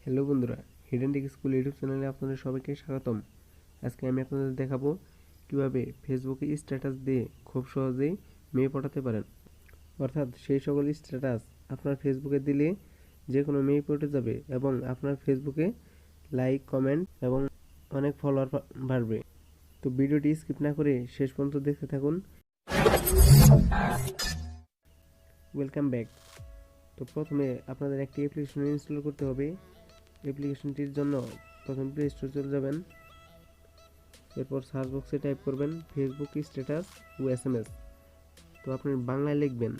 Hello বন্ধুরা, hidden take school YouTube চ্যানেলে আপনাদের সবাইকে স্বাগতম। আজকে আমি আপনাদের দেখাবো কিভাবে ফেসবুকে স্ট্যাটাস দিয়ে খুব সহজেই মেয়ে পটাতে পারেন। অর্থাৎ সেই সকল স্ট্যাটাস আপনার ফেসবুকে দিলে যে কোনো মেয়ে পটে যাবে এবং আপনার ফেসবুকে লাইক, কমেন্ট এবং অনেক ফলোয়ার বাড়বে। তো ভিডিওটি স্কিপ না করে শেষ পর্যন্ত দেখতে থাকুন। Welcome back. তো প্রথমে আপনাদের একটি অ্যাপ্লিকেশন ইনস্টল করতে হবে। অ্যাপ্লিকেশনটির জন্য প্রথম প্লে স্টোর চলে যাবেন। এরপর সার্চ বক্সে টাইপ করবেন ফেসবুক স্ট্যাটাস ও SMS। তো আপনি বাংলায় লিখবেন।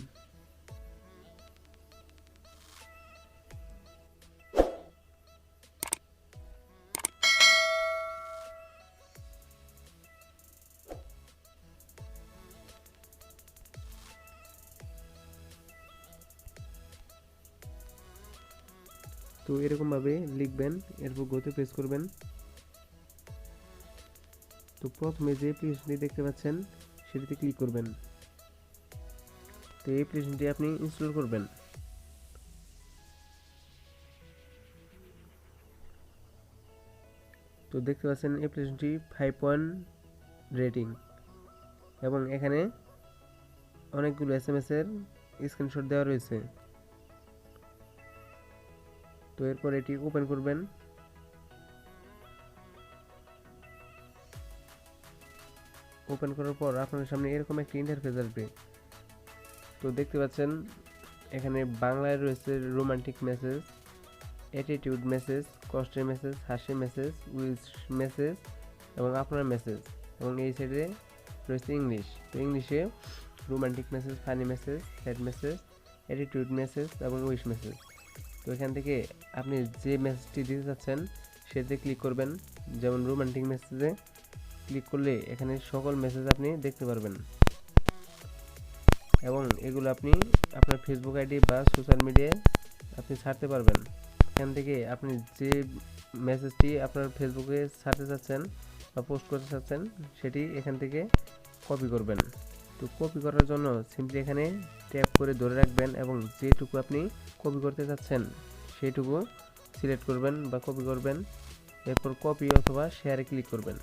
তো এরকমভাবে লিখবেন, এরপর গোতে প্রেস করবেন। তো প্রথমে যে অ্যাপ্লিকেশনটি দেখতে পাচ্ছেন সেটিতে ক্লিক করবেন। তো এই অ্যাপ্লিকেশনটি আপনি ইনস্টল করবেন। তো দেখতে পাচ্ছেন অ্যাপ্লিকেশনটি 5 রেটিং এবং এখানে অনেকগুলো SMS এর স্ক্রিনশট দেওয়া রয়েছে। তো এরপর এটি ওপেন করবেন। ওপেন করার পর আপনার সামনে এরকম একটি ইন্টারফেস আসবে। তো দেখতে পাচ্ছেন এখানে বাংলায় রয়েছে রোমান্টিক মেসেজ, অ্যাটিটিউড মেসেজ, কষ্টের মেসেজ, হাসি মেসেজ, উইশ মেসেজ এবং আপনার মেসেজ, এবং এই সাইডে রয়েছে ইংলিশ। তো ইংলিশে romantic message, funny message, sad message, attitude message এবং উইশ মেসেজ। তো এখান থেকে আপনি যে মেসেজটি দিতে চাচ্ছেন সেটাতে ক্লিক করবেন। যেমন রোমান্টিক মেসেজে ক্লিক করলে এখানে সকল মেসেজ আপনি দেখতে পারবেন এবং এগুলো আপনি আপনার ফেসবুক আইডি বা সোশ্যাল মিডিয়ায় আপনি ছাড়তে পারবেন। এখান থেকে আপনি যে মেসেজটি আপনার ফেসবুকে ছাড়তে চাচ্ছেন বা পোস্ট করতে চাচ্ছেন সেটি এখান থেকে কপি করবেন। তো কপি করার জন্য সিম্পলি এখানে ট্যাপ করে ধরে রাখবেন এবং যেটুকু আপনি কপি করতে চাচ্ছেন সেইটুকু সিলেক্ট করবেন বা কপি করবেন। এরপর কপি অথবা শেয়ারে ক্লিক করবেন।